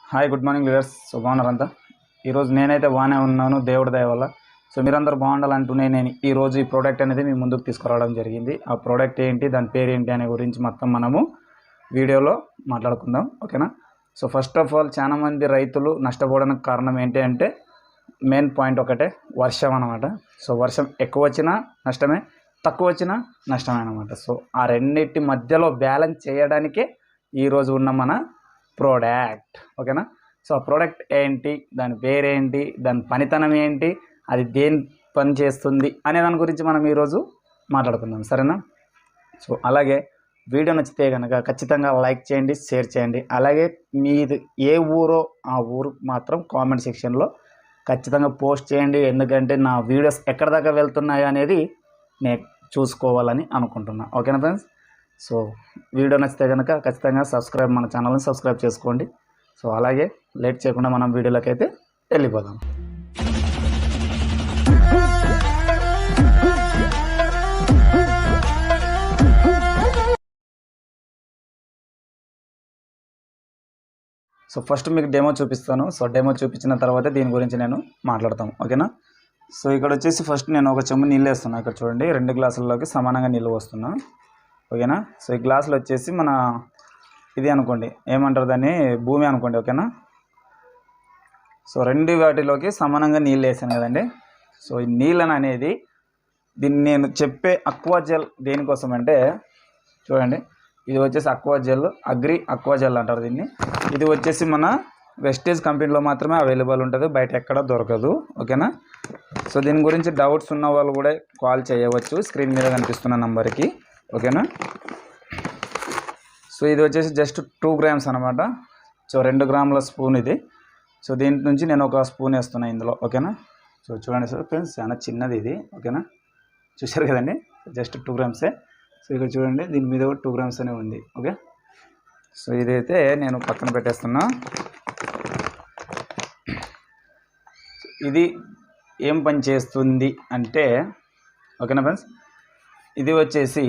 Hi good morning leaders. So బాగున్నారంతా. ఈరోజు నేనైతే బాగానే ఉన్నాను దేవుడి దయ వల్ల. సో మీరందరూ బాగుండాలంటూనే నేను ఈరోజు ఈ ప్రోడక్ట్ అనేది మీ ముందుకు తీసుకురావడం జరిగింది. ఆ ప్రోడక్ట్ ఏంటి, దాని పేరు ఏంటి అనే గురించి మొత్తం మనము వీడియోలో మాట్లాడుకుందాం, ఓకేనా. సో ఫస్ట్ ఆఫ్ ఆల్ చాలామంది రైతులు నష్టపోవడానికి కారణం ఏంటి అంటే మెయిన్ పాయింట్ ఒకటే, వర్షం అనమాట. సో వర్షం ఎక్కువ వచ్చినా నష్టమే, తక్కువ వచ్చినా నష్టమే అనమాట. సో ఆ రెండింటి మధ్యలో బ్యాలెన్స్ చేయడానికే ఈరోజు ఉన్న మన ప్రోడక్ట్, ఓకేనా. సో ఆ ప్రోడక్ట్ ఏంటి, దాని పేరేంటి, దాని పనితనం ఏంటి, అది దేని పని చేస్తుంది అనే దాని గురించి మనం ఈరోజు మాట్లాడుకుందాం, సరేనా. సో అలాగే వీడియో నచ్చితే కనుక ఖచ్చితంగా లైక్ చేయండి, షేర్ చేయండి. అలాగే మీది ఏ ఊరో ఆ ఊరు మాత్రం కామెంట్ సెక్షన్లో ఖచ్చితంగా పోస్ట్ చేయండి. ఎందుకంటే నా వీడియోస్ ఎక్కడి దాకా వెళ్తున్నాయో అనేది నేను చూసుకోవాలని అనుకుంటున్నా, ఓకేనా ఫ్రెండ్స్. సో వీడియో నచ్చితే కనుక ఖచ్చితంగా మన ఛానల్ని సబ్స్క్రైబ్ చేసుకోండి. సో అలాగే లేట్ చేయకుండా మనం వీడియోలోకి అయితే వెళ్ళిపోదాం. సో ఫస్ట్ మీకు డెమో చూపిస్తాను. సో డెమో చూపించిన తర్వాత దీని గురించి నేను మాట్లాడతాను, ఓకేనా. సో ఇక్కడ వచ్చేసి ఫస్ట్ నేను ఒక చెంబు నీళ్ళు వేస్తున్నాను. ఇక్కడ చూడండి, 2 గ్లాసుల్లోకి సమానంగా నీళ్ళు వస్తున్నా, ఓకేనా. సో ఈ గ్లాసులు వచ్చేసి మన ఇది అనుకోండి, ఏమంటారు దాన్ని, భూమి అనుకోండి, ఓకేనా. సో 2 వాటిలోకి సమానంగా నీళ్ళు వేసాను కదండి. సో ఈ నీళ్ళని అనేది దీన్ని నేను చెప్పే అక్వా జెల్ దేనికోసం అంటే చూడండి, ఇది వచ్చేసి aqua gel, agri aqua gel అంటారు దీన్ని. ఇది వచ్చేసి మన వెస్టేజ్ కంపెనీలో మాత్రమే అవైలబుల్ ఉంటుంది, బయట ఎక్కడ దొరకదు, ఓకేనా. సో దీని గురించి డౌట్స్ ఉన్న వాళ్ళు కూడా కాల్ చేయవచ్చు స్క్రీన్ మీద కనిపిస్తున్న నంబర్కి, ఓకేనా. సో ఇది వచ్చేసి జస్ట్ 2 గ్రామ్స్ అనమాట. సో 2 గ్రాముల స్పూన్ ఇది. సో దీని నుంచి నేను ఒక స్పూన్ వేస్తున్నాను ఇందులో, ఓకేనా. సో చూడండి సార్ ఫ్రెండ్స్, చాలా చిన్నది ఇది, ఓకేనా. చూశారు కదండి, జస్ట్ 2 గ్రామ్సే. సో ఇక్కడ చూడండి, దీని మీద కూడా 2 గ్రామ్స్ అనే ఉంది, ఓకే. సో ఇదైతే నేను పక్కన పెట్టేస్తున్నా. ఇది ఏం పని చేస్తుంది అంటే, ఓకేనా ఫ్రెండ్స్, ఇది వచ్చేసి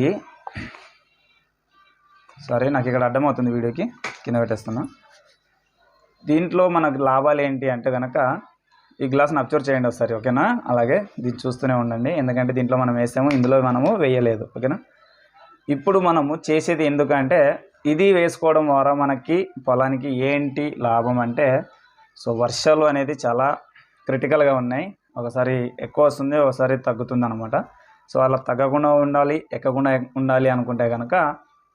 సరే నాకు ఇక్కడ అర్థమవుతుంది వీడియోకి, కింద పెట్టేస్తున్నా. దీంట్లో మనకు లాభాలు ఏంటి అంటే కనుక ఈ గ్లాస్ని అబ్జర్వ్ చేయండి ఒకసారి, ఓకేనా. అలాగే దీన్ని చూస్తూనే ఉండండి, ఎందుకంటే దీంట్లో మనం వేసాము, ఇందులో మనము వేయలేదు, ఓకేనా. ఇప్పుడు మనము చేసేది ఎందుకంటే ఇది వేసుకోవడం ద్వారా మనకి పొలానికి ఏంటి లాభం అంటే, సో వర్షాలు అనేది చాలా క్రిటికల్గా ఉన్నాయి. ఒకసారి ఎక్కువ వస్తుంది, ఒకసారి తగ్గుతుంది అనమాట. సో అలా తగ్గకుండా ఉండాలి, ఎక్కకుండా ఉండాలి అనుకుంటే కనుక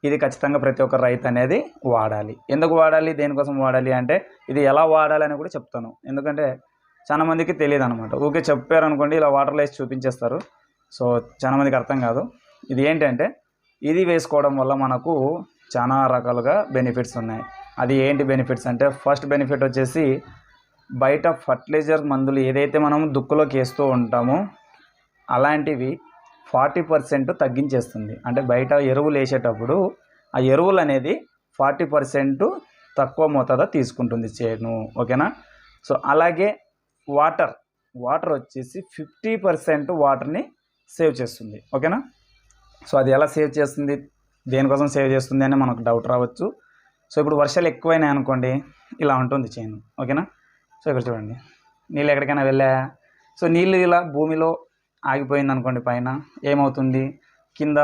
ఇది ఖచ్చితంగా ప్రతి ఒక్క రైతు అనేది వాడాలి. ఎందుకు వాడాలి, దేనికోసం వాడాలి అంటే ఇది ఎలా వాడాలి అని కూడా చెప్తాను. ఎందుకంటే చాలామందికి తెలియదు అనమాట. ఊరికే చెప్పారు అనుకోండి, ఇలా వాటర్లో వేసి చూపించేస్తారు. సో చాలామందికి అర్థం కాదు. ఇది ఏంటంటే ఇది వేసుకోవడం వల్ల మనకు చాలా రకాలుగా బెనిఫిట్స్ ఉన్నాయి. అది ఏంటి బెనిఫిట్స్ అంటే, ఫస్ట్ బెనిఫిట్ వచ్చేసి బయట ఫర్టిలైజర్ మందులు ఏదైతే మనం దుక్కులోకి వేస్తూ ఉంటామో అలాంటివి 40% తగ్గించేస్తుంది. అంటే బయట ఎరువులు వేసేటప్పుడు ఆ ఎరువులు అనేది 40% తక్కువ మోతాదు తీసుకుంటుంది చేను, ఓకేనా. సో అలాగే వాటర్ వచ్చేసి 50% వాటర్ని సేవ్ చేస్తుంది, ఓకేనా. సో అది ఎలా సేవ్ చేస్తుంది, దేనికోసం సేవ్ చేస్తుంది అని మనకు డౌట్ రావచ్చు. సో ఇప్పుడు వర్షాలు ఎక్కువైనాయి అనుకోండి, ఇలా ఉంటుంది చేను, ఓకేనా. సో ఇక్కడ చూడండి, నీళ్ళు ఎక్కడికైనా వెళ్ళా, సో నీళ్ళు ఇలా భూమిలో ఆగిపోయింది అనుకోండి, పైన ఏమవుతుంది, కింద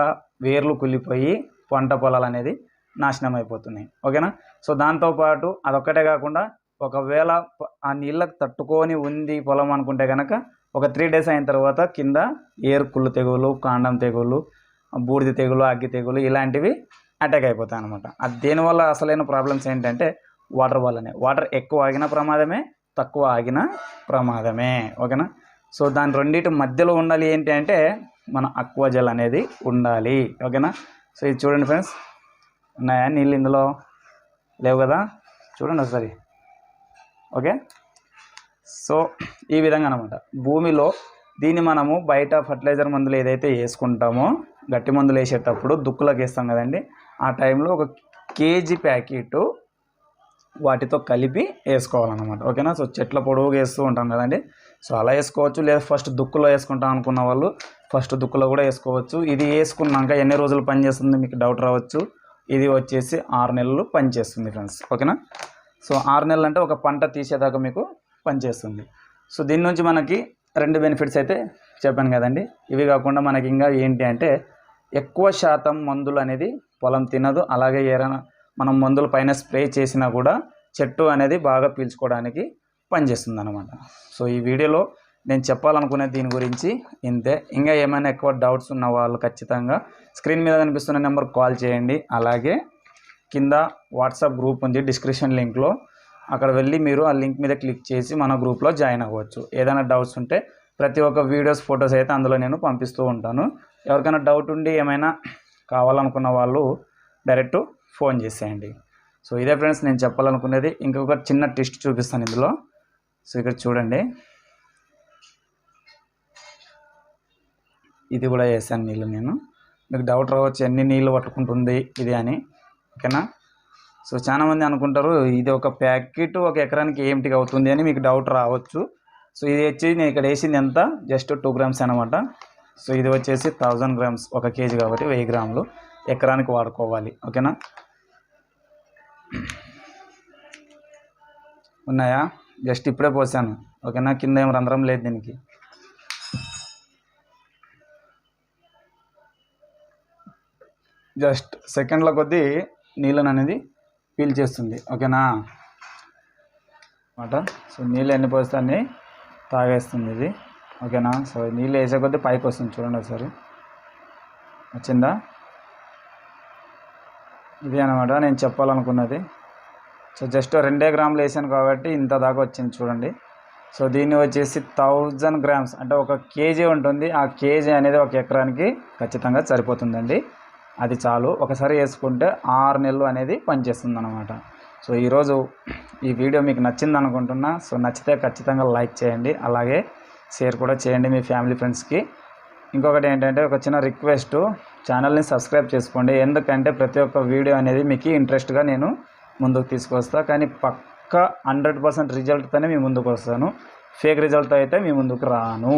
వేర్లు కుళ్ళిపోయి పంట పొలాలు అనేది నాశనం అయిపోతున్నాయి, ఓకేనా. సో దాంతోపాటు అదొక్కటే కాకుండా ఒకవేళ ఆ నీళ్ళకు తట్టుకొని ఉంది పొలం అనుకుంటే కనుక ఒక 3 డేస్ అయిన తర్వాత కింద కుళ్ళు తెగులు, కాండం తెగులు, బూడిద తెగులు, అగ్గి తెగులు ఇలాంటివి అటాక్ అయిపోతాయి అనమాట. అది దేనివల్ల అసలైన ప్రాబ్లమ్స్ ఏంటంటే వాటర్ వల్లనే. వాటర్ ఎక్కువ ఆగిన ప్రమాదమే, తక్కువ ఆగిన ప్రమాదమే, ఓకేనా. సో దాని రెండింటి మధ్యలో ఉండాలి ఏంటి అంటే మన అక్వా జెల్ అనేది ఉండాలి, ఓకేనా. సో ఇది చూడండి ఫ్రెండ్స్, ఉన్నాయా నీళ్ళు ఇందులో, లేవు కదా, చూడండి ఒకసారి, ఓకే. సో ఈ విధంగా అనమాట భూమిలో దీన్ని మనము బయట ఫర్టిలైజర్ మందులు ఏదైతే వేసుకుంటామో, గట్టి మందులు వేసేటప్పుడు దుక్కులకు వేస్తాం కదండి, ఆ టైంలో 1 కేజీ ప్యాకెట్ వాటితో కలిపి వేసుకోవాలన్నమాట, ఓకేనా. సో చెట్ల పొడవుగా వేస్తూ ఉంటాం కదండి, సో అలా వేసుకోవచ్చు. లేదా ఫస్ట్ దుక్కులో వేసుకుంటాం అనుకున్న వాళ్ళు ఫస్ట్ దుక్కులో కూడా వేసుకోవచ్చు. ఇది వేసుకున్నాక ఎన్ని రోజులు పనిచేస్తుంది మీకు డౌట్ రావచ్చు. ఇది వచ్చేసి 6 నెలలు పనిచేస్తుంది ఫ్రెండ్స్, ఓకేనా. సో 6 నెలలు అంటే ఒక పంట తీసేదాకా మీకు పనిచేస్తుంది. సో దీని నుంచి మనకి 2 బెనిఫిట్స్ అయితే చెప్పాను కదండి. ఇవి కాకుండా మనకి ఇంకా ఏంటి అంటే ఎక్కువ శాతం మందులు అనేది పొలం తినదు. అలాగే ఏదైనా మనం మందులు పైన స్ప్రే చేసినా కూడా చెట్టు అనేది బాగా పీల్చుకోవడానికి పనిచేస్తుంది అనమాట. సో ఈ వీడియోలో నేను చెప్పాలనుకునే దీని గురించి ఇంతే. ఇంకా ఏమైనా ఎక్కువ డౌట్స్ ఉన్న వాళ్ళు ఖచ్చితంగా స్క్రీన్ మీద కనిపిస్తున్న నెంబర్ కాల్ చేయండి. అలాగే కింద వాట్సాప్ గ్రూప్ ఉంది డిస్క్రిప్షన్ లింక్లో, అక్కడ వెళ్ళి మీరు ఆ లింక్ మీద క్లిక్ చేసి మన గ్రూప్లో జాయిన్ అవ్వచ్చు. ఏదైనా డౌట్స్ ఉంటే ప్రతి ఒక్క వీడియోస్ ఫొటోస్ అయితే అందులో నేను పంపిస్తూ ఉంటాను. ఎవరికైనా డౌట్ ఉండి ఏమైనా కావాలనుకున్న వాళ్ళు డైరెక్ట్ ఫోన్ చేసేయండి. సో ఇదే ఫ్రెండ్స్ నేను చెప్పాలనుకునేది. ఇంకొక చిన్న టెస్ట్ చూపిస్తాను ఇందులో. సో ఇక్కడ చూడండి, ఇది కూడా వేసాను నీళ్ళు నేను. మీకు డౌట్ రావచ్చు ఎన్ని నీళ్ళు పట్టుకుంటుంది ఇది అని, ఓకేనా. సో చాలామంది అనుకుంటారు ఇది ఒక ప్యాకెట్ ఒక ఎకరానికి ఏమిటికి అవుతుంది అని మీకు డౌట్ రావచ్చు. సో ఇది వచ్చి నేను ఇక్కడ వేసింది ఎంత, జస్ట్ 2 గ్రామ్స్ అనమాట. సో ఇది వచ్చేసి 1000 గ్రామ్స్, 1 కేజీ కాబట్టి 1000 గ్రాములు ఎకరానికి వాడుకోవాలి, ఓకేనా. ఉన్నాయా, జస్ట్ ఇప్పుడే పోసాను, ఓకేనా. కింద ఏం రంధ్రం లేదు దీనికి. జస్ట్ సెకండ్ల కొద్దీ నీళ్ళని అనేది పీల్చేస్తుంది, ఓకేనా మాట. సో నీళ్ళు ఎన్ని పోస్తే అన్ని తాగేస్తుంది ఇది, ఓకేనా. సో నీళ్ళు వేసే కొద్దీ పైకి వస్తుంది, చూడండి ఒకసారి వచ్చిందా. ఇది అనమాట నేను చెప్పాలనుకున్నది. సో జస్ట్ 2 గ్రాములు వేసాను కాబట్టి ఇంత దాకా వచ్చింది చూడండి. సో దీన్ని వచ్చేసి 1000 గ్రామ్స్ అంటే 1 కేజీ ఉంటుంది. ఆ కేజీ అనేది 1 ఎకరానికి ఖచ్చితంగా సరిపోతుందండి. అది చాలు, ఒకసారి వేసుకుంటే 6 నెలలు అనేది పనిచేస్తుంది అనమాట. సో ఈరోజు ఈ వీడియో మీకు నచ్చింది అనుకుంటున్నా. సో నచ్చితే ఖచ్చితంగా లైక్ చేయండి, అలాగే షేర్ కూడా చేయండి మీ ఫ్యామిలీ ఫ్రెండ్స్కి. ఇంకొకటి ఏంటంటే ఒక చిన్న రిక్వెస్ట్, ఛానల్ని సబ్స్క్రైబ్ చేసుకోండి. ఎందుకంటే ప్రతి ఒక్క వీడియో అనేది మీకు ఇంట్రెస్ట్గా నేను ముందుకు తీసుకొస్తా. కానీ పక్కా 100% రిజల్ట్తోనే మీ ముందుకు వస్తాను. ఫేక్ రిజల్ట్తో అయితే మీ ముందుకు రాను.